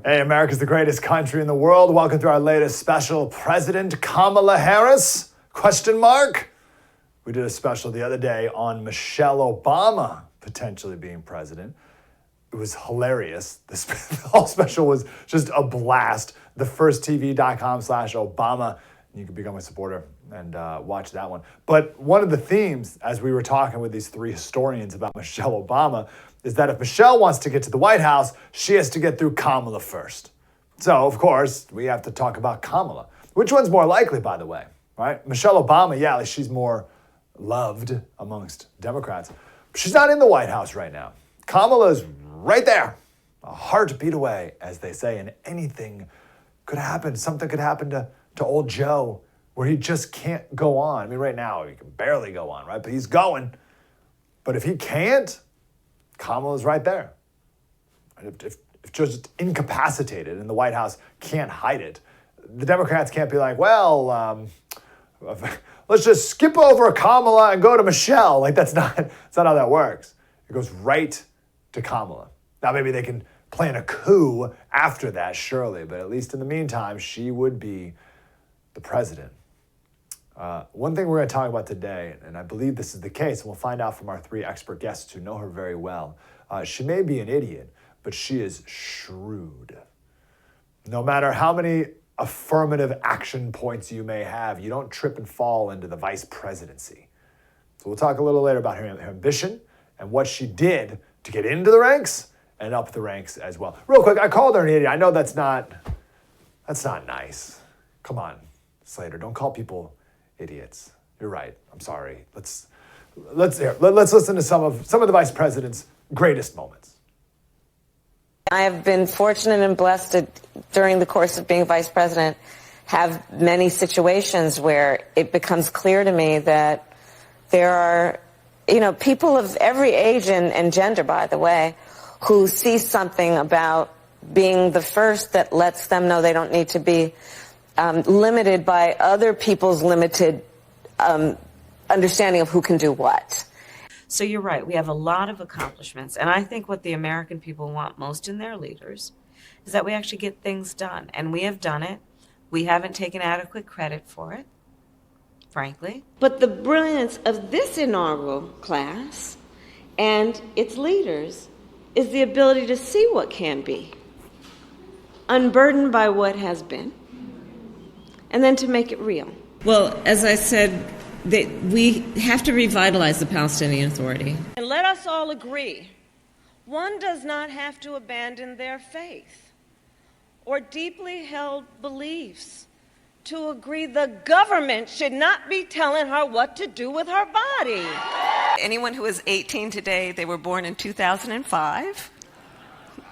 Hey, America's the greatest country in the world. Welcome to our latest special, President Kamala Harris? Question mark? We did a special the other day on Michelle Obama potentially being president. It was hilarious. The whole special was just a blast. TheFirstTV.com/Obama. You can become a supporter and watch that one. But one of the themes, as we were talking with these three historians about Michelle Obama, is that if Michelle wants to get to the White House, she has to get through Kamala first. So, of course, we have to talk about Kamala. Which one's more likely, by the way, right? Michelle Obama, yeah, like she's more loved amongst Democrats. But she's not in the White House right now. Kamala's right there, a heartbeat away, as they say, and anything could happen. Something could happen to old Joe where he just can't go on. I mean, right now, he can barely go on, right? But he's going. But if he can't, Kamala's right there. If just incapacitated and the White House can't hide it, the Democrats can't be like, well, let's just skip over Kamala and go to Michelle. Like, that's not how that works. It goes right to Kamala. Now, maybe they can plan a coup after that, surely, but at least in the meantime, she would be the president. One thing we're going to talk about today, and I believe this is the case, and we'll find out from our three expert guests who know her very well. She may be an idiot, but she is shrewd. No matter how many affirmative action points you may have, you don't trip and fall into the vice presidency. So we'll talk a little later about her ambition and what she did to get into the ranks and up the ranks as well. Real quick, I called her an idiot. I know that's not nice. Come on, Slater, don't call people idiots. You're right. I'm sorry. Let's listen to some of the vice president's greatest moments. I have been fortunate and blessed to, during the course of being vice president, have many situations where it becomes clear to me that there are, people of every age and gender, by the way, who see something about being the first that lets them know they don't need to be limited by other people's limited understanding of who can do what. So you're right. We have a lot of accomplishments. And I think what the American people want most in their leaders is that we actually get things done. And we have done it. We haven't taken adequate credit for it, frankly. But the brilliance of this inaugural class and its leaders is the ability to see what can be, unburdened by what has been, and then to make it real. Well, as I said, we have to revitalize the Palestinian Authority. And let us all agree, one does not have to abandon their faith or deeply held beliefs to agree the government should not be telling her what to do with her body. Anyone who is 18 today, they were born in 2005.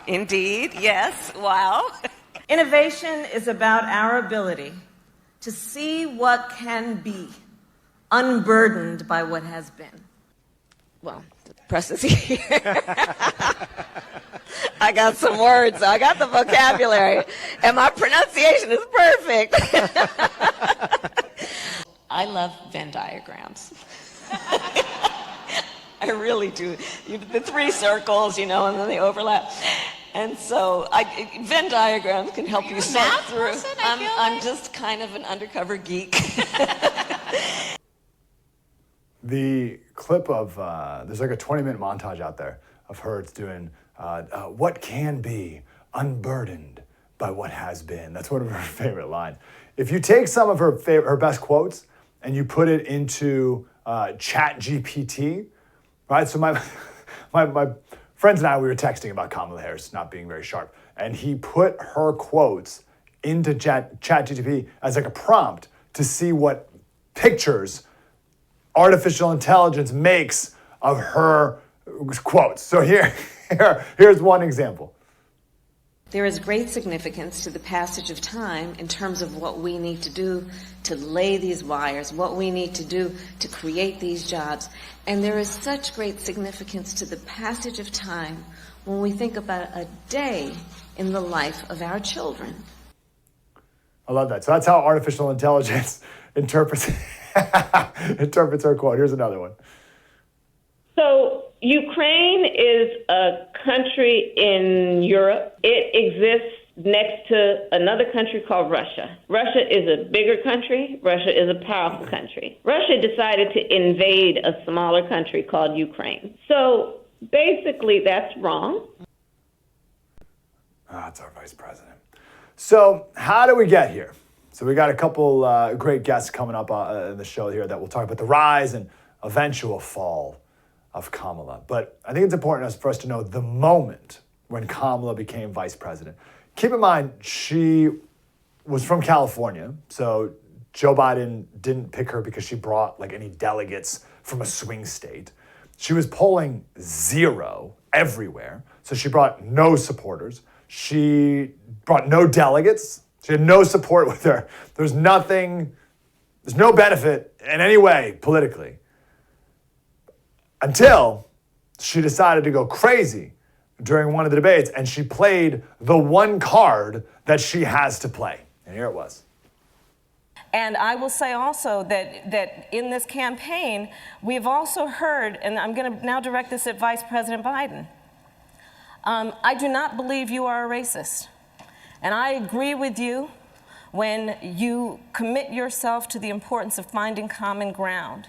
Indeed, yes, wow. Innovation is about our ability to see what can be, unburdened by what has been. Well, the press is here. I got some words. I got the vocabulary. And my pronunciation is perfect. I love Venn diagrams. I really do. The three circles, and then they overlap. And so Venn diagrams can help you sort through. I'm just kind of an undercover geek. The clip of, there's like a 20-minute montage out there of her doing what can be unburdened by what has been. That's one of her favorite lines. If you take some of her best quotes and you put it into Chat GPT, right? So my friends and I, we were texting about Kamala Harris not being very sharp, and he put her quotes into Chat GPT as like a prompt to see what pictures artificial intelligence makes of her quotes. So here's one example. There is great significance to the passage of time in terms of what we need to do to lay these wires, what we need to do to create these jobs. And there is such great significance to the passage of time when we think about a day in the life of our children. I love that. So that's how artificial intelligence interprets her quote. Here's another one. So Ukraine is a country in Europe. It exists next to another country called Russia. Russia is a bigger country. Russia is a powerful country. Russia decided to invade a smaller country called Ukraine. So basically, that's wrong. That's our vice president. So how do we get here? So we got a couple great guests coming up in the show here that will talk about the rise and eventual fall of Kamala. But I think it's important for us to know the moment when Kamala became vice president. Keep in mind, she was from California, so Joe Biden didn't pick her because she brought like any delegates from a swing state. She was polling 0 everywhere, so she brought no supporters. She brought no delegates. She had no support with her. There's no benefit in any way politically until she decided to go crazy during one of the debates, and she played the one card that she has to play. And here it was. And I will say also that in this campaign, we've also heard, and I'm going to now direct this at Vice President Biden, I do not believe you are a racist. And I agree with you when you commit yourself to the importance of finding common ground.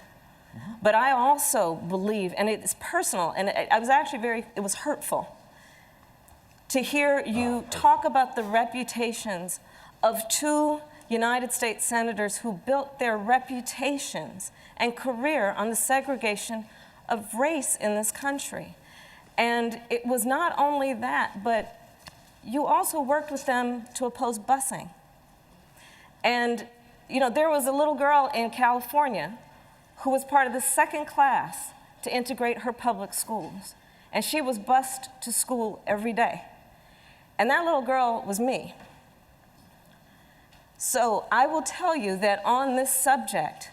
But I also believe, and it's personal, and I was actually it was hurtful to hear you talk about the reputations of 2 United States senators who built their reputations and career on the segregation of race in this country. And it was not only that, but you also worked with them to oppose busing. And, you know, there was a little girl in California who was part of the second class to integrate her public schools. And she was bused to school every day. And that little girl was me. So I will tell you that on this subject,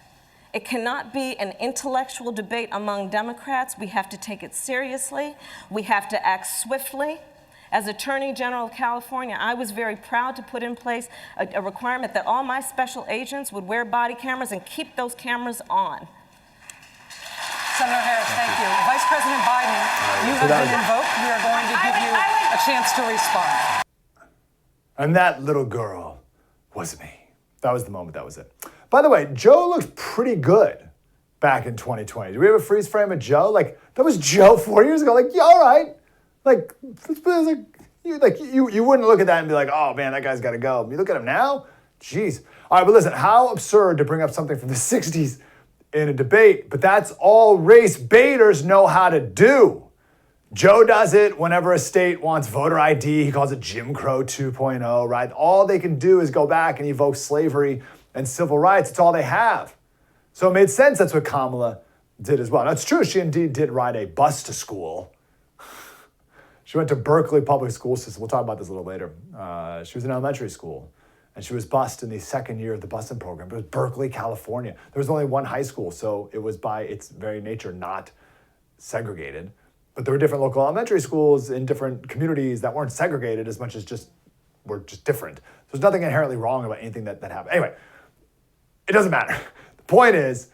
it cannot be an intellectual debate among Democrats. We have to take it seriously. We have to act swiftly. As Attorney General of California, I was very proud to put in place a requirement that all my special agents would wear body cameras and keep those cameras on. Senator Harris, thank you. Vice President Biden, you have been invoked. We are going to give you a chance to respond. And that little girl was me. That was the moment. That was it. By the way, Joe looked pretty good back in 2020. Do we have a freeze frame of Joe? Like, that was Joe 4 years ago. Like, yeah, all right. Like you wouldn't look at that and be like, oh man, that guy's got to go. You look at him now, jeez. All right, but listen, how absurd to bring up something from the 60s in a debate, but that's all race baiters know how to do. Joe does it whenever a state wants voter ID. He calls it Jim Crow 2.0, right? All they can do is go back and evoke slavery and civil rights. It's all they have. So it made sense that's what Kamala did as well. Now, it's true, she indeed did ride a bus to school. She went to Berkeley Public School System. We'll talk about this a little later. She was in elementary school, and she was bused in the second year of the busing program. It was Berkeley, California. There was only one high school, so it was by its very nature not segregated. But there were different local elementary schools in different communities that weren't segregated as much as were just different. There's nothing inherently wrong about anything that happened. Anyway, it doesn't matter. The point is,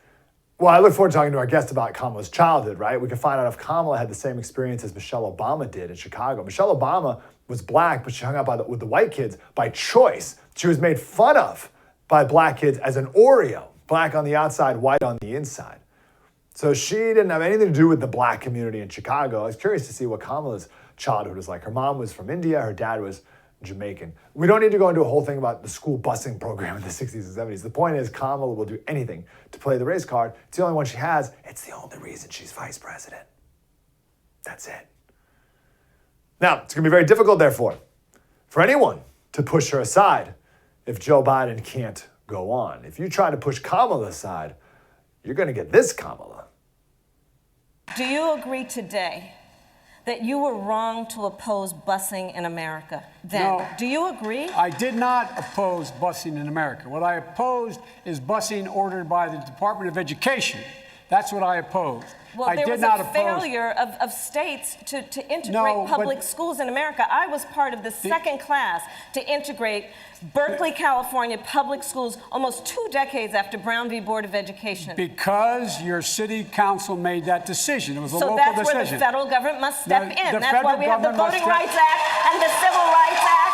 well, I look forward to talking to our guest about Kamala's childhood, right? We can find out if Kamala had the same experience as Michelle Obama did in Chicago. Michelle Obama was black, but she hung out with the white kids by choice. She was made fun of by black kids as an Oreo, black on the outside, white on the inside. So she didn't have anything to do with the black community in Chicago. I was curious to see what Kamala's childhood was like. Her mom was from India, her dad was Jamaican. We don't need to go into a whole thing about the school busing program in the 60s and 70s. The point is, Kamala will do anything to play the race card. It's the only one she has. It's the only reason she's vice president. That's it. Now, it's going to be very difficult, therefore, for anyone to push her aside if Joe Biden can't go on. If you try to push Kamala aside, you're going to get this Kamala. Do you agree today that you were wrong to oppose busing in America then? No, do you agree? I did not oppose busing in America. What I opposed is busing ordered by the Department of Education. That's what I opposed. Well, I there did was not a failure of states to integrate No, public schools in America. I was part of the second class to integrate Berkeley, California public schools almost 2 decades after Brown v. Board of Education. Because your city council made that decision. It was a So local that's decision. where the federal government must step in. The That's why federal we have the government Voting must Rights Act and the Civil Rights Act.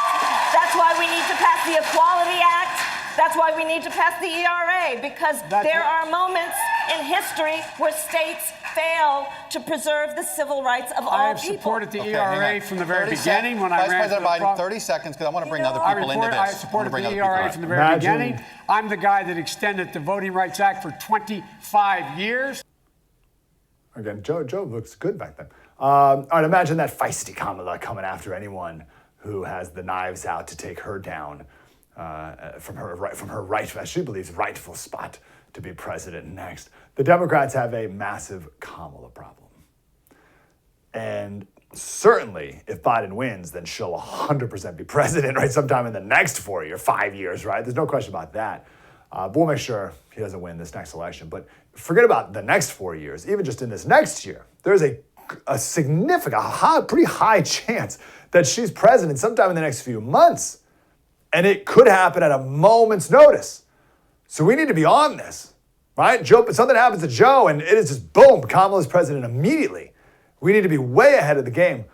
That's That's why we need to pass the Equality Act. That's why we need to pass the ERA, because there are moments in history where states fail to preserve the civil rights of all people. I have supported the ERA from the very beginning when I ran Vice President Biden, 30 seconds, because I want to bring other people into this. I supported the ERA from the very beginning. I'm the guy that extended the Voting Rights Act for 25 years. Again, Joe looks good back then. All right, imagine that feisty Kamala coming after anyone who has the knives out to take her down from her right, as she believes, rightful spot to be president next. The Democrats have a massive Kamala problem. And certainly, if Biden wins, then she'll 100% be president, right? Sometime in the next 4 years, 5 years, right? There's no question about that. But we'll make sure he doesn't win this next election. But forget about the next 4 years. Even just in this next year, there's a significant, pretty high chance that she's president sometime in the next few months. And it could happen at a moment's notice. So we need to be on this, right? Joe, something happens to Joe and it is just boom, Kamala's president immediately. We need to be way ahead of the game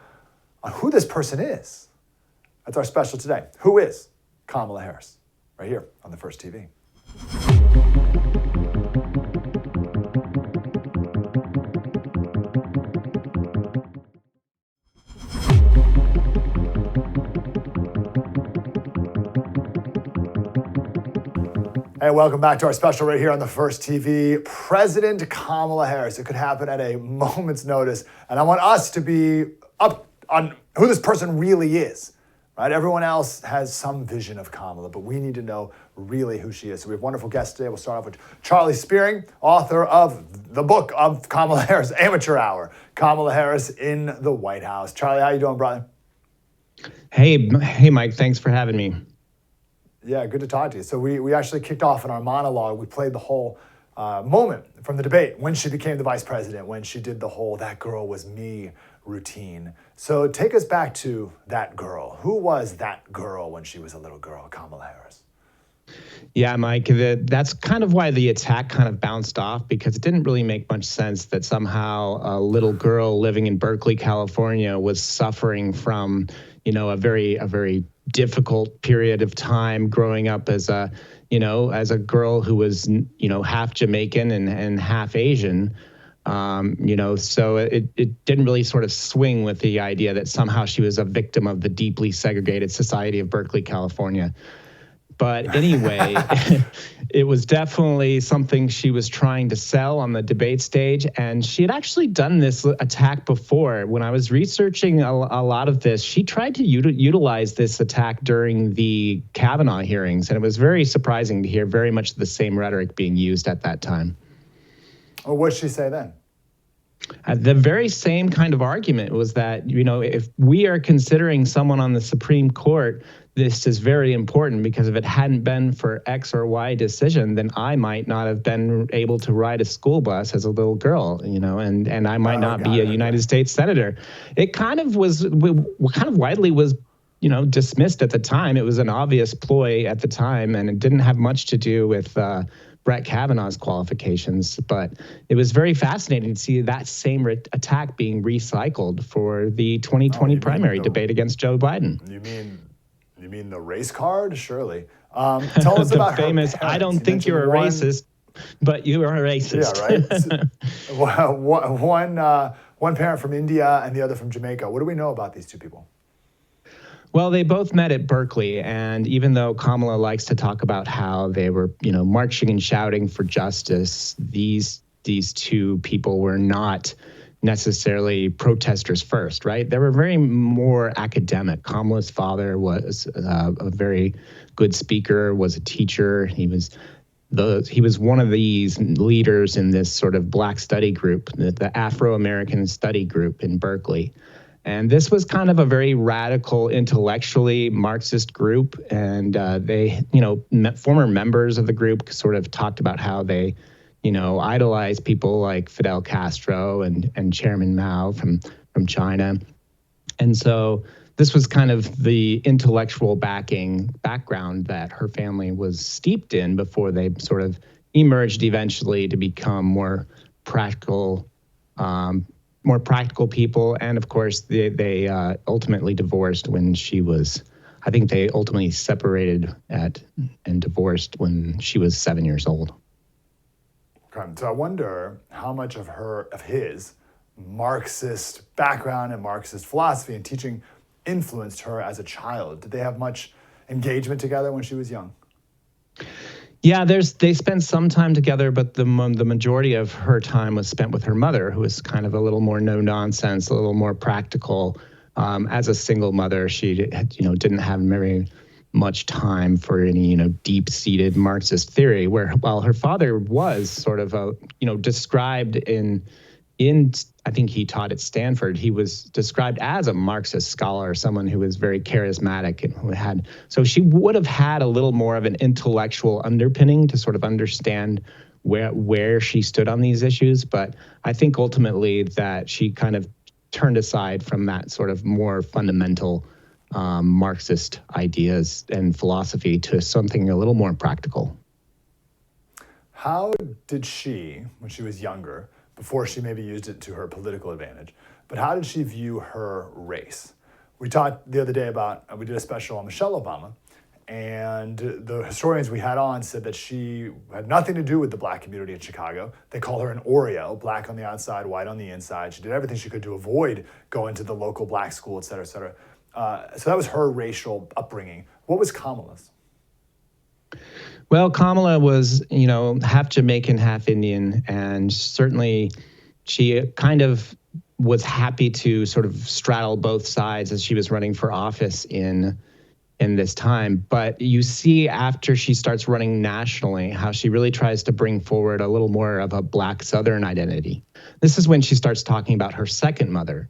on who this person is. That's our special today. Who is Kamala Harris? Right here on The First TV. Hey, welcome back to our special right here on The First TV. President Kamala Harris. It could happen at a moment's notice. And I want us to be up on who this person really is, right? Everyone else has some vision of Kamala, but we need to know really who she is. So we have wonderful guests today. We'll start off with Charlie Spearing, author of the book of Kamala Harris, Amateur Hour, Kamala Harris in the White House. Charlie, how you doing, brother? Hey, Mike. Thanks for having me. Yeah, good to talk to you. So we actually kicked off in our monologue. We played the whole moment from the debate when she became the vice president, when she did the whole "that girl was me" routine. So take us back to that girl. Who was that girl when she was a little girl, Kamala Harris? Yeah, Mike, that's kind of why the attack kind of bounced off, because it didn't really make much sense that somehow a little girl living in Berkeley, California was suffering from, a very difficult period of time growing up as a girl who was, half Jamaican and half Asian. So it didn't really sort of swing with the idea that somehow she was a victim of the deeply segregated society of Berkeley, California. But anyway, it was definitely something she was trying to sell on the debate stage. And she had actually done this attack before. When I was researching a lot of this, she tried to utilize this attack during the Kavanaugh hearings. And it was very surprising to hear very much the same rhetoric being used at that time. Well, what did she say then? The very same kind of argument was that, if we are considering someone on the Supreme Court, this is very important, because if it hadn't been for X or Y decision, then I might not have been able to ride a school bus as a little girl, and I might not be a United States senator. It kind of widely was, dismissed at the time. It was an obvious ploy at the time, and it didn't have much to do with Brett Kavanaugh's qualifications, but it was very fascinating to see that same attack being recycled for the 2020 primary debate against Joe Biden. You mean the race card? Surely. Tell us about famous, her parents. I don't think you're a racist, but you are a racist. Yeah, right. One parent from India and the other from Jamaica. What do we know about these two people? Well, they both met at Berkeley, and even though Kamala likes to talk about how they were, marching and shouting for justice, these two people were not necessarily protesters first, right? They were very more academic. Kamala's father was a very good speaker, was a teacher. He was one of these leaders in this sort of Black study group, the Afro-American study group in Berkeley. And this was kind of a very radical, intellectually Marxist group. And they, former members of the group sort of talked about how they, idolized people like Fidel Castro and Chairman Mao from China. And so this was kind of the intellectual background that her family was steeped in before they sort of emerged eventually to become more practical people. And of course, they ultimately divorced when she was, I think they ultimately separated and divorced when she was 7 years old. Okay. So I wonder how much of his Marxist background and Marxist philosophy and teaching influenced her as a child. Did they have much engagement together when she was young? Yeah, they spent some time together, but the majority of her time was spent with her mother, who was kind of a little more no nonsense, a little more practical. As a single mother, she didn't have very much time for any deep seated Marxist theory. While her father was sort of described in I think he taught at Stanford. He was described as a Marxist scholar, someone who was very charismatic and who so she would have had a little more of an intellectual underpinning to sort of understand where she stood on these issues. But I think ultimately that she kind of turned aside from that sort of more fundamental Marxist ideas and philosophy to something a little more practical. How did she, when she was younger, before she maybe used it to her political advantage, but how did she view her race? We talked the other day we did a special on Michelle Obama, and the historians we had on said that she had nothing to do with the black community in Chicago. They call her an Oreo, black on the outside, white on the inside. She did everything she could to avoid going to the local black school, et cetera, et cetera. So that was her racial upbringing. What was Kamala's? Well, Kamala was, half Jamaican, half Indian, and certainly she kind of was happy to sort of straddle both sides as she was running for office in this time. But you see after she starts running nationally, how she really tries to bring forward a little more of a black Southern identity. This is when she starts talking about her second mother.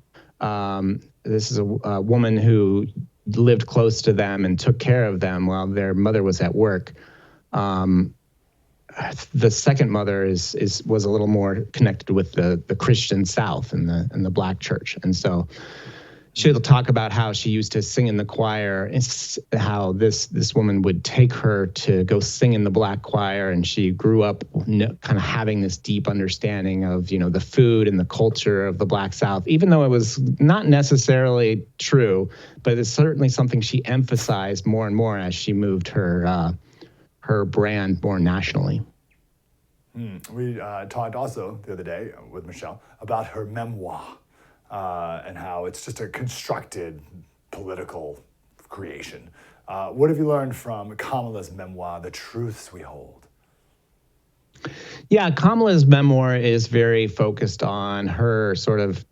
This is a woman who lived close to them and took care of them while their mother was at work. The second mother was a little more connected with the Christian South and the black church, and so she'll talk about how she used to sing in the choir, and how this woman would take her to go sing in the black choir, and she grew up kind of having this deep understanding of the food and the culture of the Black South, even though it was not necessarily true, but it's certainly something she emphasized more and more as she moved her brand more nationally. We talked also the other day with Michelle about her memoir and how it's just a constructed political creation. What have you learned from Kamala's memoir, The Truths We Hold? Yeah, Kamala's memoir is very focused on her sort of,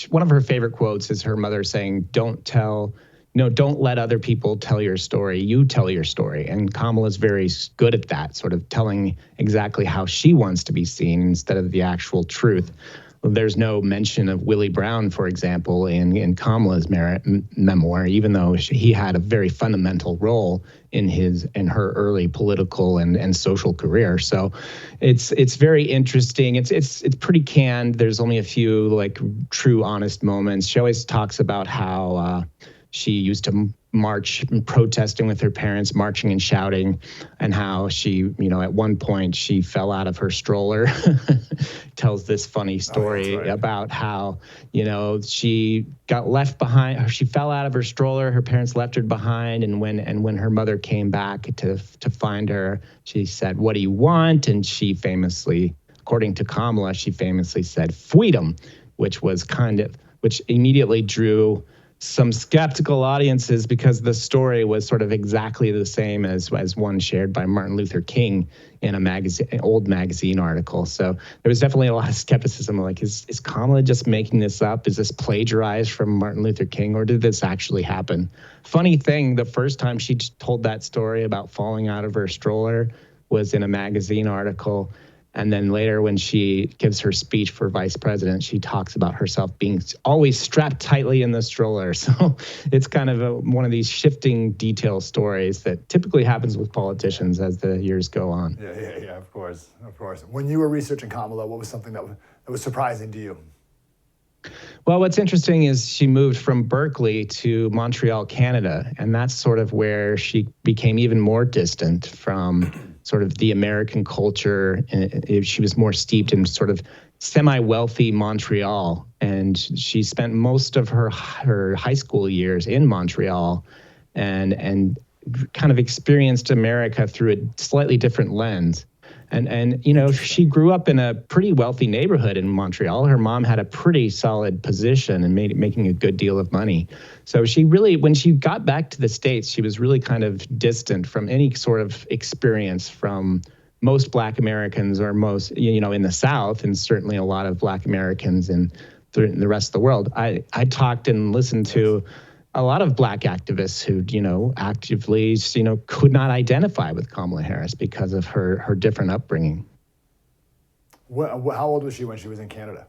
one of her favorite quotes is her mother saying, don't let other people tell your story. You tell your story. And Kamala's very good at that, sort of telling exactly how she wants to be seen instead of the actual truth. There's no mention of Willie Brown, for example, in Kamala's memoir, even though he had a very fundamental role in her early political and social career. So it's very interesting. It's pretty canned. There's only a few true, honest moments. She always talks about how she used to march protesting with her parents, marching and shouting, and how she, at one point she fell out of her stroller. Tells this funny story about how, she got left behind. She fell out of her stroller. Her parents left her behind. And when her mother came back to find her, she said, "What do you want?" And she famously, according to Kamala, she famously said, "Freedom," which immediately drew some skeptical audiences because the story was sort of exactly the same as one shared by Martin Luther King in an old magazine article. So there was definitely a lot of skepticism. Is Kamala just making this up? Is this plagiarized from Martin Luther King, or did this actually happen? Funny thing, the first time she told that story about falling out of her stroller was in a magazine article. And then later when she gives her speech for vice president, she talks about herself being always strapped tightly in the stroller. So it's kind of one of these shifting detail stories that typically happens with politicians as the years go on. Yeah, of course. When you were researching Kamala, what was something that was surprising to you? Well, what's interesting is she moved from Berkeley to Montreal, Canada, and that's sort of where she became even more distant from sort of the American culture. And she was more steeped in sort of semi-wealthy Montreal, and she spent most of her high school years in Montreal. and kind of experienced America through a slightly different lens. And she grew up in a pretty wealthy neighborhood in Montreal. Her mom had a pretty solid position and making a good deal of money. So she really, when she got back to the States, she was really kind of distant from any sort of experience from most Black Americans, or most, in the South, and certainly a lot of Black Americans in the rest of the world. I talked and listened to a lot of Black activists who, actively, could not identify with Kamala Harris because of her different upbringing. How old was she when she was in Canada?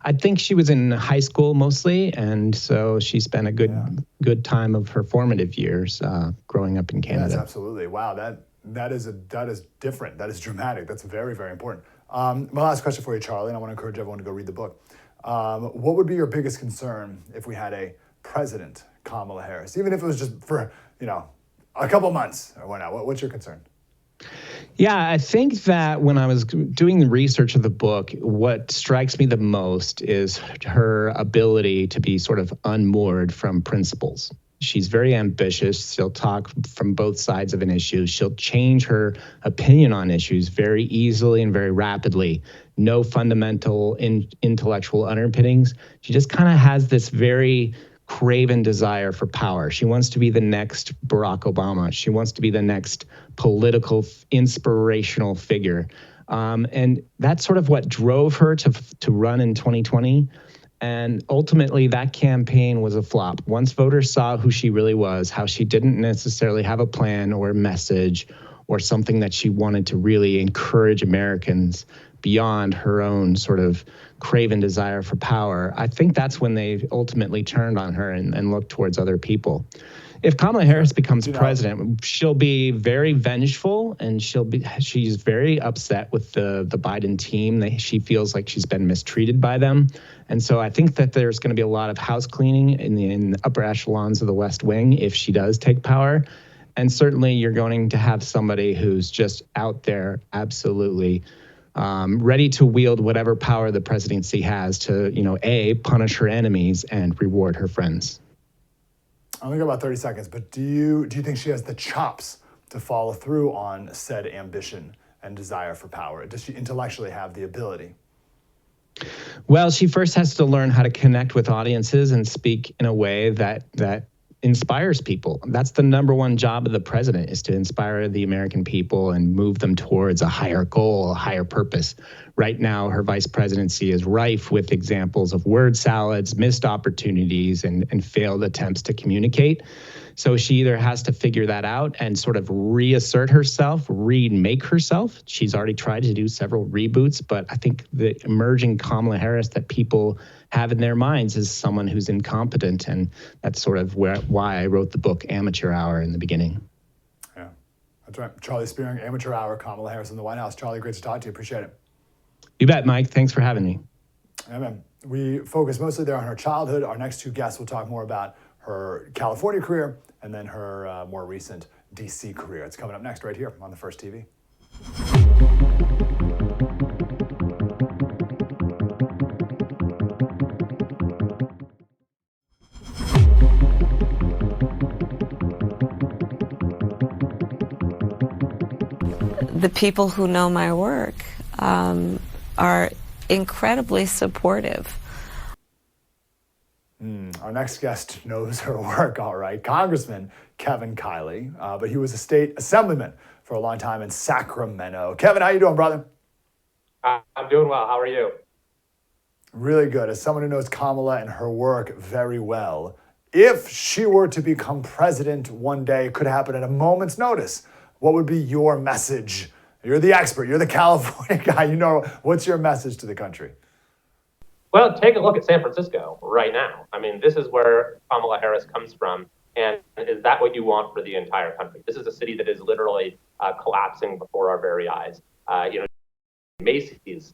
I think she was in high school mostly, and so she spent a good time of her formative years growing up in Canada. Yes, absolutely. Wow, that is different. That is dramatic. That's very, very important. My last question for you, Charlie, and I want to encourage everyone to go read the book. What would be your biggest concern if we had a President Kamala Harris, even if it was just for, a couple months or whatnot? What's your concern? Yeah, I think that when I was doing the research of the book, what strikes me the most is her ability to be sort of unmoored from principles. She's very ambitious. She'll talk from both sides of an issue. She'll change her opinion on issues very easily and very rapidly. No fundamental intellectual underpinnings. She just kind of has this very craven desire for power. She wants to be the next Barack Obama. She wants to be the next political inspirational figure. And that's sort of what drove her to run in 2020. And ultimately, that campaign was a flop. Once voters saw who she really was, how she didn't necessarily have a plan or a message or something that she wanted to really encourage Americans beyond her own sort of craven desire for power, I think that's when they ultimately turned on her and looked towards other people. If Kamala Harris becomes president, she'll be very vengeful, and she's very upset with the Biden team. She feels like she's been mistreated by them. And so I think that there's going to be a lot of house cleaning in the upper echelons of the West Wing if she does take power. And certainly you're going to have somebody who's just out there absolutely ready to wield whatever power the presidency has to, punish her enemies and reward her friends. I only got about 30 seconds, but do you think she has the chops to follow through on said ambition and desire for power? Does she intellectually have the ability? Well, she first has to learn how to connect with audiences and speak in a way that inspires people. That's the number one job of the president, is to inspire the American people and move them towards a higher goal, a higher purpose. Right now, her vice presidency is rife with examples of word salads, missed opportunities, and failed attempts to communicate. So she either has to figure that out and sort of reassert herself, remake herself. She's already tried to do several reboots, but I think the emerging Kamala Harris that people have in their minds is someone who's incompetent, and that's sort of why I wrote the book Amateur Hour in the beginning. Yeah, that's right. Charlie Spearing, Amateur Hour, Kamala Harris in the White House. Charlie, great to talk to you. Appreciate it. You bet, Mike. Thanks for having me. Amen. We focus mostly there on her childhood. Our next two guests will talk more about her California career and then her more recent D.C. career. It's coming up next right here on The First TV. The people who know my work are incredibly supportive. Our next guest knows her work, all right. Congressman Kevin Kiley, but he was a state assemblyman for a long time in Sacramento. Kevin, how you doing, brother? I'm doing well. How are you? Really good. As someone who knows Kamala and her work very well, if she were to become president one day, it could happen at a moment's notice. What would be your message? You're the expert. You're the California guy. What's your message to the country? Well, take a look at San Francisco right now. I mean, this is where Kamala Harris comes from. And is that what you want for the entire country? This is a city that is literally collapsing before our very eyes. Macy's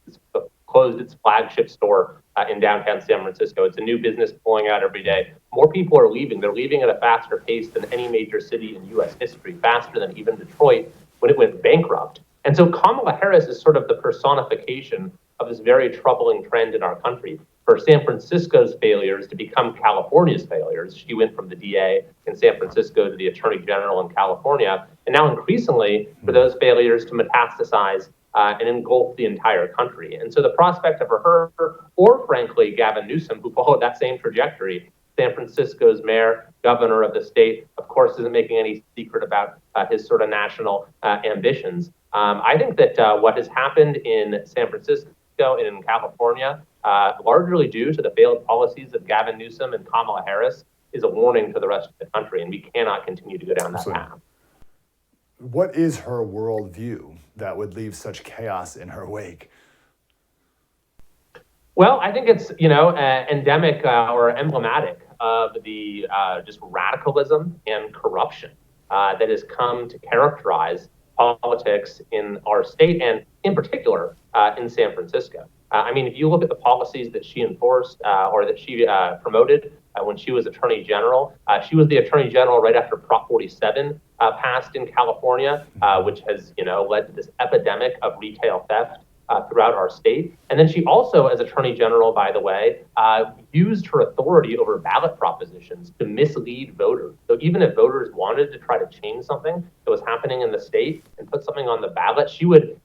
closed its flagship store in downtown San Francisco. It's a new business pulling out every day. More people are leaving. They're leaving at a faster pace than any major city in U.S. history, faster than even Detroit when it went bankrupt. And so Kamala Harris is sort of the personification of this very troubling trend in our country. for San Francisco's failures to become California's failures. She went from the DA in San Francisco to the Attorney General in California, and now increasingly for those failures to metastasize and engulf the entire country. And so the prospect of her, or frankly, Gavin Newsom, who followed that same trajectory, San Francisco's mayor, governor of the state, of course, isn't making any secret about his sort of national ambitions. I think that what has happened in San Francisco and in California, largely due to the failed policies of Gavin Newsom and Kamala Harris, is a warning to the rest of the country, and we cannot continue to go down that path. What is her worldview that would leave such chaos in her wake? Well, I think it's, endemic or emblematic of the just radicalism and corruption that has come to characterize politics in our state and in particular in San Francisco. I mean, if you look at the policies that she enforced or that she promoted when she was Attorney General, she was the Attorney General right after Prop 47 passed in California, which has, led to this epidemic of retail theft throughout our state. And then she also, as Attorney General, by the way, used her authority over ballot propositions to mislead voters. So even if voters wanted to try to change something that was happening in the state and put something on the ballot, she would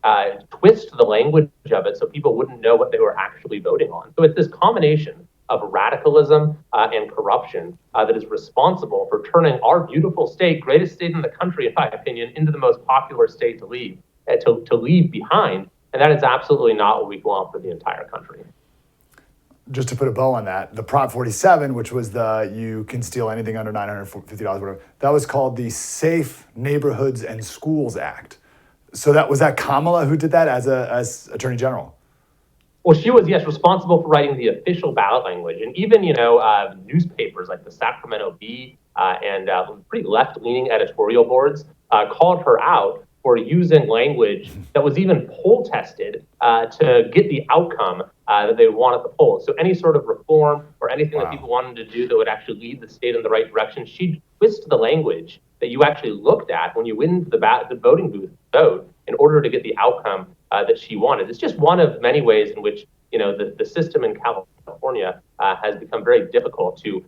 twist the language of it so people wouldn't know what they were actually voting on. So it's this combination of radicalism and corruption that is responsible for turning our beautiful state, greatest state in the country, in my opinion, into the most popular state to leave behind. And that is absolutely not what we want for the entire country. Just to put a bow on that, the Prop 47, which was the you can steal anything under $950, whatever, that was called the Safe Neighborhoods and Schools Act. So was that Kamala who did that as Attorney General? Well, she was, yes, responsible for writing the official ballot language. And even, newspapers like the Sacramento Bee and pretty left-leaning editorial boards called her out for using language that was even poll tested to get the outcome that they want at the polls. So any sort of reform or anything that people wanted to do that would actually lead the state in the right direction, she'd twist the language that you actually looked at when you went into the voting booth to vote in order to get the outcome that she wanted. It's just one of many ways in which the system in California has become very difficult to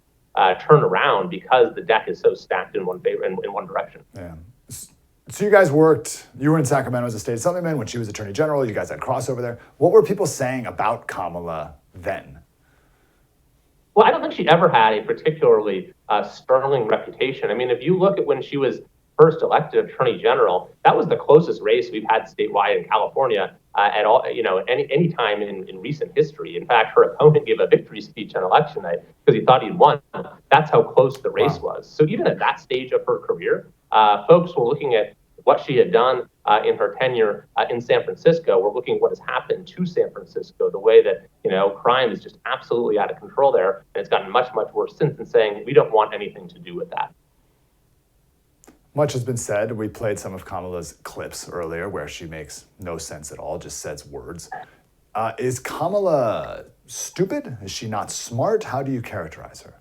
turn around because the deck is so stacked in one favor in one direction. Yeah. So you were in Sacramento as a state assemblyman when she was Attorney General. You guys had crossover there. What were people saying about Kamala then? Well, I don't think she ever had a particularly sterling reputation. I mean, if you look at when she was first elected Attorney General, that was the closest race we've had statewide in California at all, any time in recent history. In fact, her opponent gave a victory speech on election night because he thought he'd won. That's how close the race was. So even at that stage of her career, folks were looking at what she had done in her tenure in San Francisco. We're looking at what has happened to San Francisco, the way that, crime is just absolutely out of control there. And it's gotten much, much worse since, and saying we don't want anything to do with that. Much has been said. We played some of Kamala's clips earlier where she makes no sense at all, just says words. Is Kamala stupid? Is she not smart? How do you characterize her?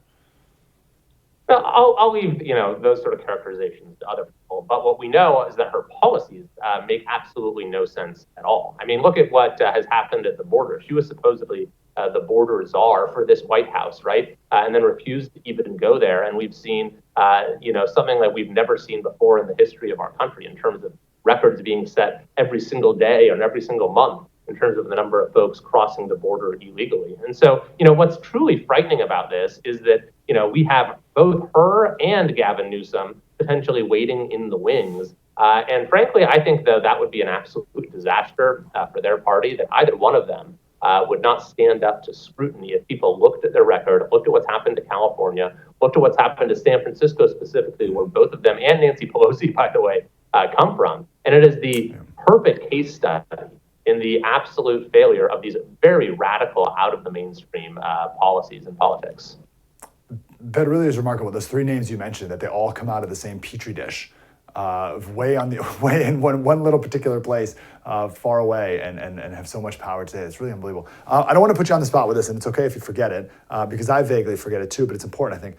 Well, I'll leave those sort of characterizations to other people. But what we know is that her policies make absolutely no sense at all. I mean, look at what has happened at the border. She was supposedly the border czar for this White House, right? And then refused to even go there. And we've seen, something that we've never seen before in the history of our country in terms of records being set every single day and every single month in terms of the number of folks crossing the border illegally. And so, what's truly frightening about this is that, we have both her and Gavin Newsom potentially waiting in the wings. And frankly, I think, though, that would be an absolute disaster for their party, that either one of them would not stand up to scrutiny if people looked at their record, looked at what's happened to California, looked at what's happened to San Francisco specifically, where both of them and Nancy Pelosi, by the way, come from. And it is the perfect case study in the absolute failure of these very radical, out of the mainstream policies and politics. That really is remarkable. Those three names you mentioned, that they all come out of the same petri dish, way in one little particular place, far away, and have so much power today. It's really unbelievable. I don't want to put you on the spot with this, and it's okay if you forget it, because I vaguely forget it too, but it's important, I think.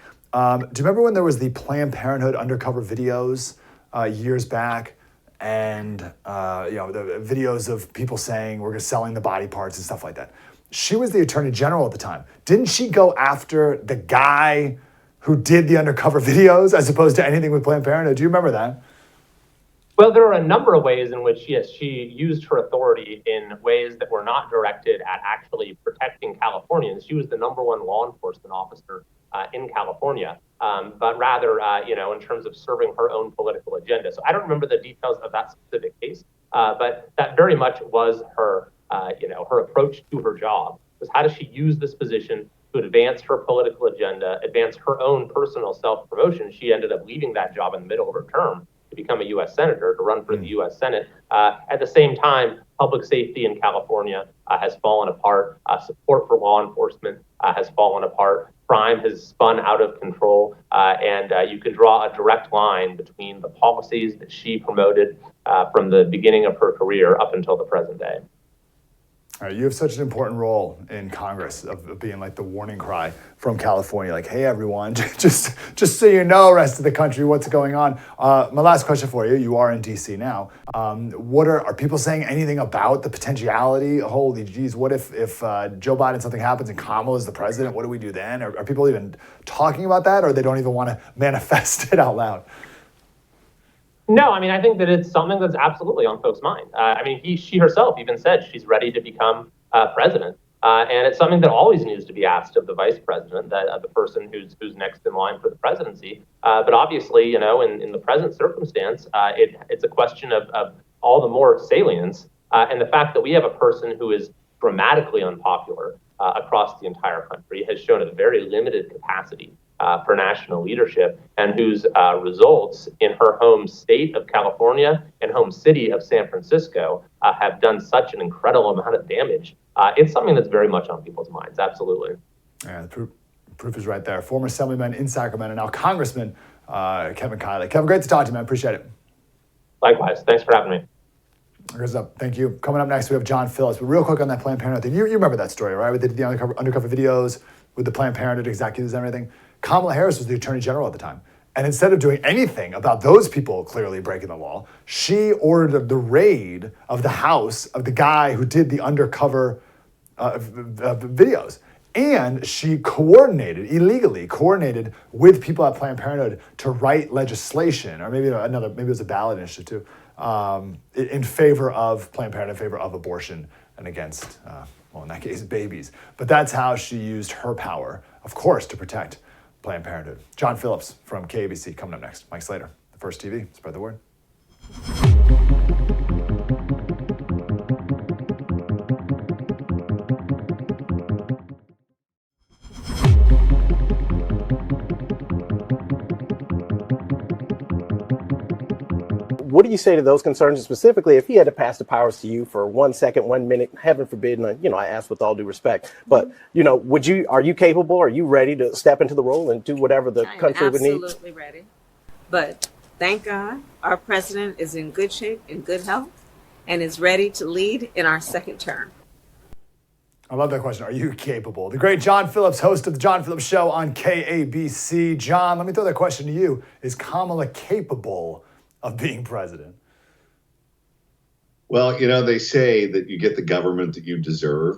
Do you remember when there was the Planned Parenthood undercover videos years back? And the videos of people saying we're selling the body parts and stuff like that. she was the attorney general at the time. Didn't she go after the guy who did the undercover videos as opposed to anything with Planned Parenthood? Do you remember that? Well, there are a number of ways in which, yes, she used her authority in ways that were not directed at actually protecting Californians. She was the number one law enforcement officer in California, but rather, in terms of serving her own political agenda. So I don't remember the details of that specific case, but that very much was her, her approach to her job, was how does she use this position to advance her political agenda, advance her own personal self-promotion. She ended up leaving that job in the middle of her term to become a U.S. Senator, to run for the U.S. Senate. At the same time, public safety in California has fallen apart. Support for law enforcement has fallen apart. Crime has spun out of control. And you can draw a direct line between the policies that she promoted from the beginning of her career up until the present day. All right, you have such an important role in Congress of being like the warning cry from California, like, hey, everyone, just so you know, rest of the country, what's going on. My last question for you, you are in D.C. now. What are people saying anything about the potentiality? Holy geez, what if Joe Biden, something happens and Kamala is the president? What do we do then? Are people even talking about that, or they don't even want to manifest it out loud? No, I mean, I think that it's something that's absolutely on folks' mind. She herself even said she's ready to become president. And it's something that always needs to be asked of the vice president, that the person who's next in line for the presidency. But obviously, in the present circumstance, it's a question of all the more salience. And the fact that we have a person who is dramatically unpopular across the entire country, has shown a very limited capacity for national leadership, and whose results in her home state of California and home city of San Francisco have done such an incredible amount of damage. It's something that's very much on people's minds, absolutely. Yeah, the proof is right there. Former Assemblyman in Sacramento, now Congressman Kevin Kiley. Kevin, great to talk to you, man. Appreciate it. Likewise. Thanks for having me. Here's up. Thank you. Coming up next, we have John Phillips. But real quick on that Planned Parenthood thing. You remember that story, right? They did the undercover videos with the Planned Parenthood executives and everything. Kamala Harris was the attorney general at the time. And instead of doing anything about those people clearly breaking the law, she ordered the raid of the house of the guy who did the undercover videos. And she illegally coordinated with people at Planned Parenthood to write legislation, or maybe it was a ballot initiative too, in favor of Planned Parenthood, in favor of abortion, and against, in that case, babies. But that's how she used her power, of course, to protect Planned Parenthood. John Phillips from KABC coming up next. Mike Slater, The First TV. Spread the word. What do you say to those concerns, specifically if he had to pass the powers to you for 1 second, 1 minute, heaven forbid, and I ask with all due respect, but are you capable, are you ready to step into the role and do whatever the country would need? Absolutely ready. But thank God our president is in good shape, in good health, and is ready to lead in our second term. I love that question. Are you capable? The great John Phillips, host of the John Phillips Show on KABC. John, let me throw that question to you. Is Kamala capable of being president? Well, they say that you get the government that you deserve.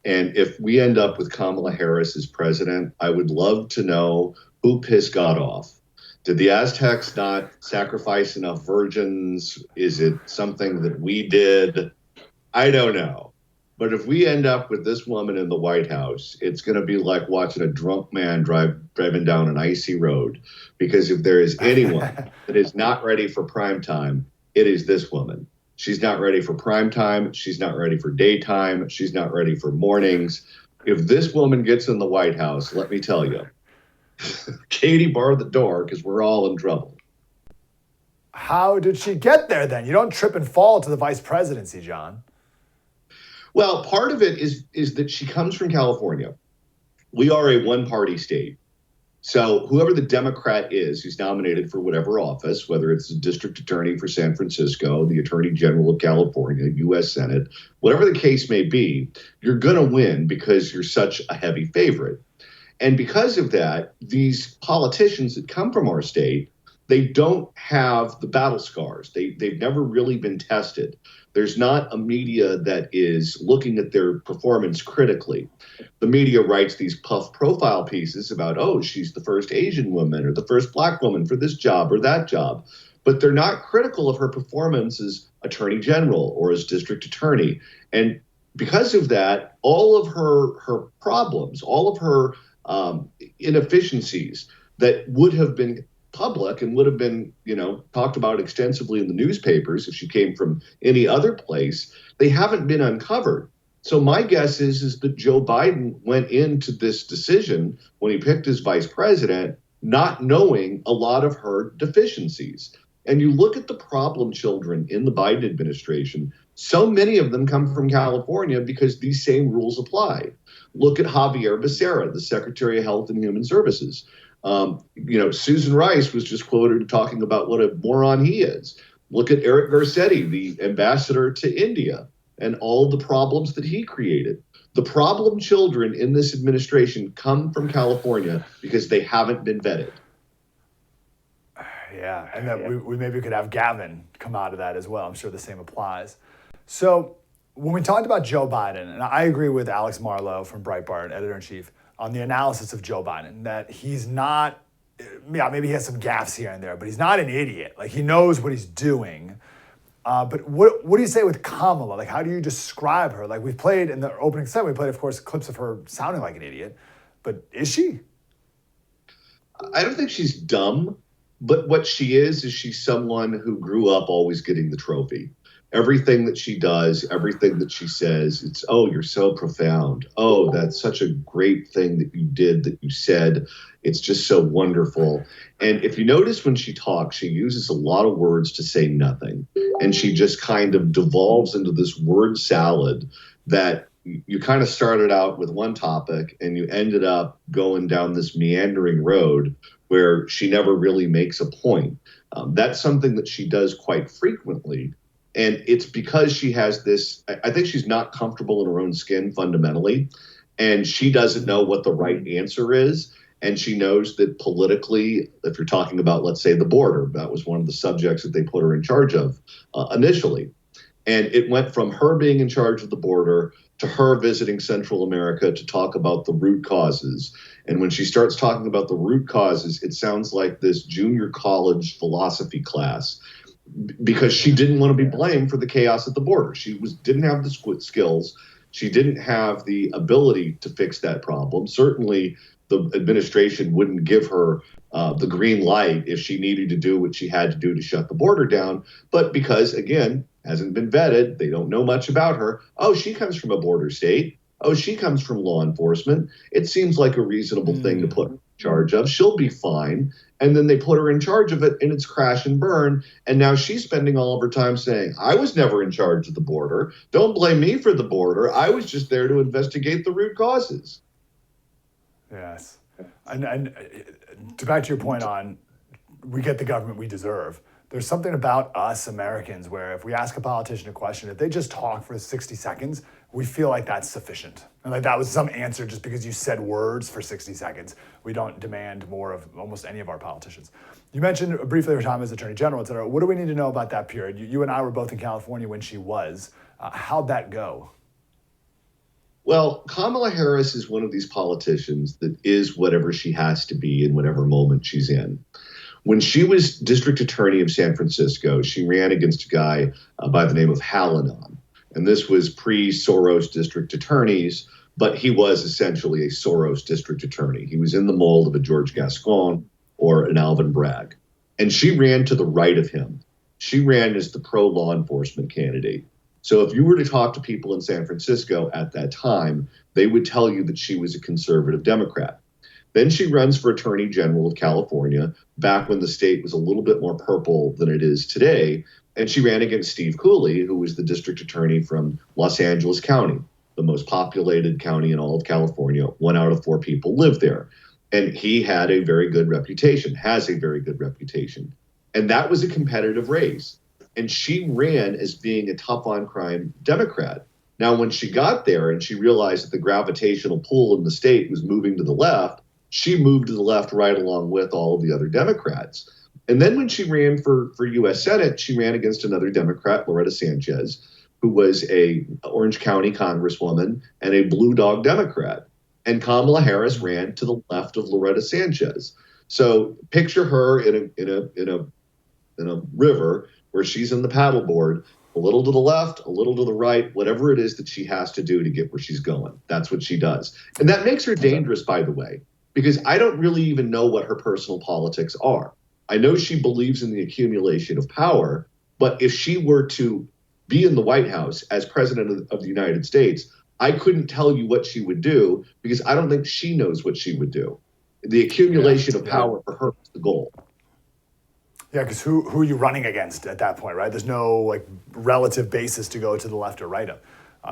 And if we end up with Kamala Harris as president, I would love to know who pissed God off. Did the Aztecs not sacrifice enough virgins? Is it something that we did? I don't know. But if we end up with this woman in the White House, it's going to be like watching a drunk man driving down an icy road. Because if there is anyone that is not ready for prime time, it is this woman. She's not ready for prime time. She's not ready for daytime. She's not ready for mornings. If this woman gets in the White House, let me tell you, Katie, bar the door, because we're all in trouble. How did she get there then? You don't trip and fall to the vice presidency, John. Well, part of it is that she comes from California. We are a one-party state. So whoever the Democrat is who's nominated for whatever office, whether it's the district attorney for San Francisco, the attorney general of California, U.S. Senate, whatever the case may be, you're going to win because you're such a heavy favorite. And because of that, these politicians that come from our state, they don't have the battle scars. They've never really been tested. There's not a media that is looking at their performance critically. The media writes these puff profile pieces about, oh, she's the first Asian woman or the first Black woman for this job or that job. But they're not critical of her performance as attorney general or as district attorney. And because of that, all of her problems, all of her inefficiencies that would have been public and would have been, talked about extensively in the newspapers if she came from any other place, they haven't been uncovered. So my guess is that Joe Biden went into this decision when he picked his vice president, not knowing a lot of her deficiencies. And you look at the problem children in the Biden administration, so many of them come from California because these same rules apply. Look at Javier Becerra, the Secretary of Health and Human Services. Susan Rice was just quoted talking about what a moron he is. Look at Eric Garcetti, the ambassador to India, and all the problems that he created. The problem children in this administration come from California because they haven't been vetted. Yeah, and that we maybe could have Gavin come out of that as well. I'm sure the same applies. So when we talked about Joe Biden, and I agree with Alex Marlow from Breitbart, editor-in-chief, on the analysis of Joe Biden, that he's not, maybe he has some gaffes here and there, but he's not an idiot. Like, he knows what he's doing. But what do you say with Kamala? Like, how do you describe her? Like, we've played in the opening segment, we played, of course, clips of her sounding like an idiot. But is she? I don't think she's dumb. But what she is she's someone who grew up always getting the trophy. Everything that she does, everything that she says, it's, oh, you're so profound. Oh, that's such a great thing that you did, that you said. It's just so wonderful. And if you notice when she talks, she uses a lot of words to say nothing. And she just kind of devolves into this word salad that you kind of started out with one topic and you ended up going down this meandering road where she never really makes a point. That's something that she does quite frequently. And it's because she has this, I think she's not comfortable in her own skin fundamentally. And she doesn't know what the right answer is. And she knows that politically, if you're talking about, let's say, the border, that was one of the subjects that they put her in charge of initially. And it went from her being in charge of the border to her visiting Central America to talk about the root causes. And when she starts talking about the root causes, it sounds like this junior college philosophy class, because she didn't want to be blamed for the chaos at the border. She didn't have the skills. She didn't have the ability to fix that problem. Certainly, the administration wouldn't give her the green light if she needed to do what she had to do to shut the border down. But because, again, hasn't been vetted, they don't know much about her. Oh, she comes from a border state. Oh, she comes from law enforcement. It seems like a reasonable thing to put her in charge of. She'll be fine. And then they put her in charge of it, and it's crash and burn. And now she's spending all of her time saying, I was never in charge of the border. Don't blame me for the border. I was just there to investigate the root causes. Yes. And to back to your point on, we get the government we deserve. There's something about us Americans where if we ask a politician a question, if they just talk for 60 seconds, we feel like that's sufficient. And like that was some answer just because you said words for 60 seconds. We don't demand more of almost any of our politicians. You mentioned briefly her time as Attorney General, et cetera. What do we need to know about that period? You and I were both in California when she was. How'd that go? Well, Kamala Harris is one of these politicians that is whatever she has to be in whatever moment she's in. When she was district attorney of San Francisco, she ran against a guy by the name of Hallinan. And this was pre-Soros district attorneys, but he was essentially a Soros district attorney. He was in the mold of a George Gascon or an Alvin Bragg. And she ran to the right of him. She ran as the pro-law enforcement candidate. So if you were to talk to people in San Francisco at that time, they would tell you that she was a conservative Democrat. Then she runs for Attorney General of California, back when the state was a little bit more purple than it is today. And she ran against Steve Cooley, who was the district attorney from Los Angeles County, the most populated county in all of California. 1 out of 4 people live there. And he had a very good reputation, has a very good reputation. And that was a competitive race. And she ran as being a tough on crime Democrat. Now, when she got there and she realized that the gravitational pull in the state was moving to the left, she moved to the left right along with all of the other Democrats. And then when she ran for U.S. Senate, she ran against another Democrat, Loretta Sanchez, who was a Orange County congresswoman and a blue dog Democrat. And Kamala Harris ran to the left of Loretta Sanchez. So picture her in a river where she's in the paddleboard, a little to the left, a little to the right, whatever it is that she has to do to get where she's going. That's what she does. And that makes her dangerous, by the way, because I don't really even know what her personal politics are. I know she believes in the accumulation of power, but if she were to be in the White House as president of the United States, I couldn't tell you what she would do because I don't think she knows what she would do. The accumulation of power for her is the goal. Yeah, because who are you running against at that point, right? There's no like relative basis to go to the left or right of.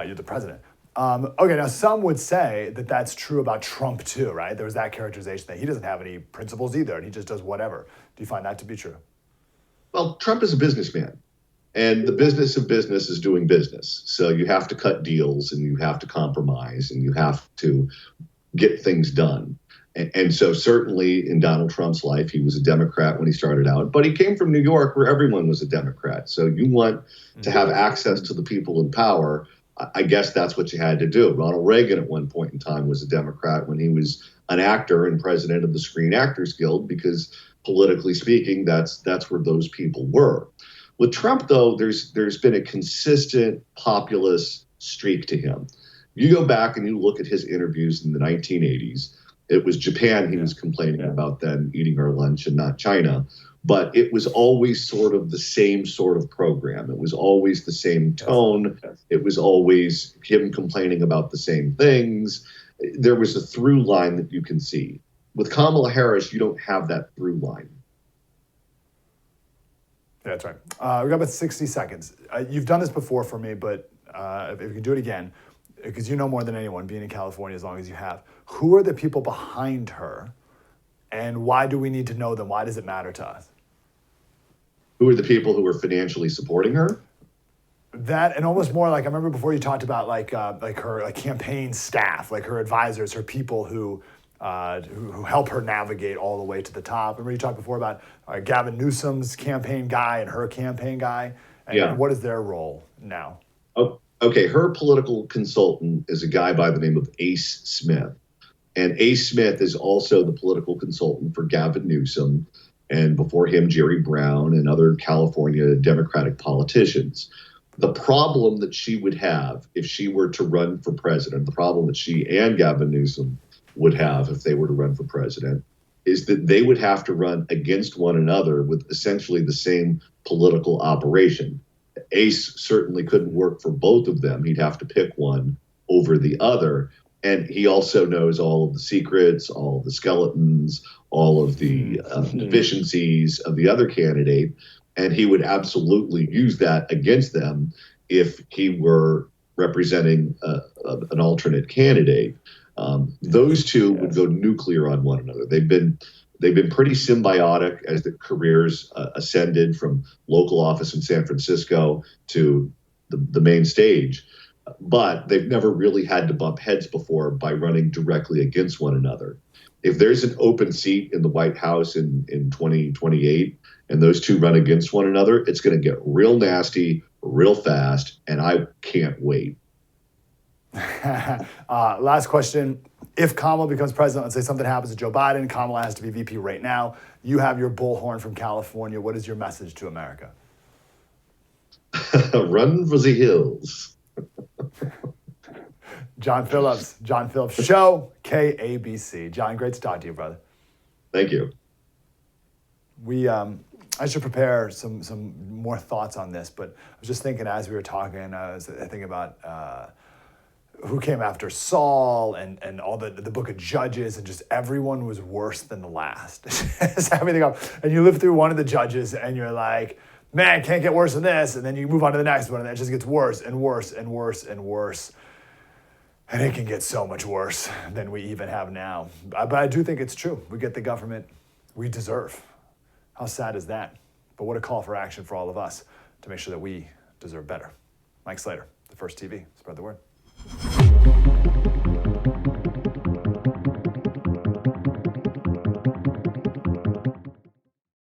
You're the president. Okay, now some would say that that's true about Trump too, right? There was that characterization that he doesn't have any principles either, and he just does whatever. Do you find that to be true? Well, Trump is a businessman, and the business of business is doing business. So you have to cut deals, and you have to compromise, and you have to get things done. And so certainly in Donald Trump's life, he was a Democrat when he started out, but he came from New York where everyone was a Democrat. So you want to have access to the people in power. I guess that's what you had to do. Ronald Reagan at one point in time was a Democrat when he was an actor and president of the Screen Actors Guild, because politically speaking, that's where those people were. With Trump, though, there's been a consistent populist streak to him. You go back and you look at his interviews in the 1980s. It was Japan he was complaining about then eating our lunch and not China. But it was always sort of the same sort of program. It was always the same tone. It was always him complaining about the same things. There was a through line that you can see. With Kamala Harris, you don't have that through line. Yeah, that's right. We got about 60 seconds. You've done this before for me, but if you can do it again, because you know more than anyone, being in California as long as you have, who are the people behind her, and why do we need to know them? Why does it matter to us? Who are the people who are financially supporting her? That, and almost more like, I remember before you talked about like her campaign staff, like her advisors, her people who help her navigate all the way to the top. Remember you talked before about Gavin Newsom's campaign guy and her campaign guy, and what is their role now? Oh, okay, her political consultant is a guy by the name of Ace Smith. And Ace Smith is also the political consultant for Gavin Newsom, and before him, Jerry Brown and other California Democratic politicians. The problem that she would have if she were to run for president, the problem that she and Gavin Newsom would have if they were to run for president, is that they would have to run against one another with essentially the same political operation. Ace certainly couldn't work for both of them. He'd have to pick one over the other. And he also knows all of the secrets, all of the skeletons, all of the deficiencies of the other candidate. And he would absolutely use that against them if he were representing an alternate candidate. Those two would go nuclear on one another. They've been pretty symbiotic as the careers ascended from local office in San Francisco to the main stage. But they've never really had to bump heads before by running directly against one another. If there's an open seat in the White House in 2028 and those two run against one another, it's going to get real nasty, real fast, and I can't wait. Last question. If Kamala becomes president, let's say something happens to Joe Biden, Kamala has to be VP right now. You have your bullhorn from California. What is your message to America? Run for the hills. John Phillips Show, KABC. John, great to talk to you, brother. Thank you. I should prepare some more thoughts on this, but I was just thinking as we were talking, I was thinking about who came after Saul and all the book of Judges, and just everyone was worse than the last. Everything up. And you live through one of the judges and you're like, man, can't get worse than this. And then you move on to the next one and it just gets worse and worse and worse and worse. And it can get so much worse than we even have now. But I do think it's true. We get the government we deserve. How sad is that? But what a call for action for all of us to make sure that we deserve better. Mike Slater, The First TV. Spread the word.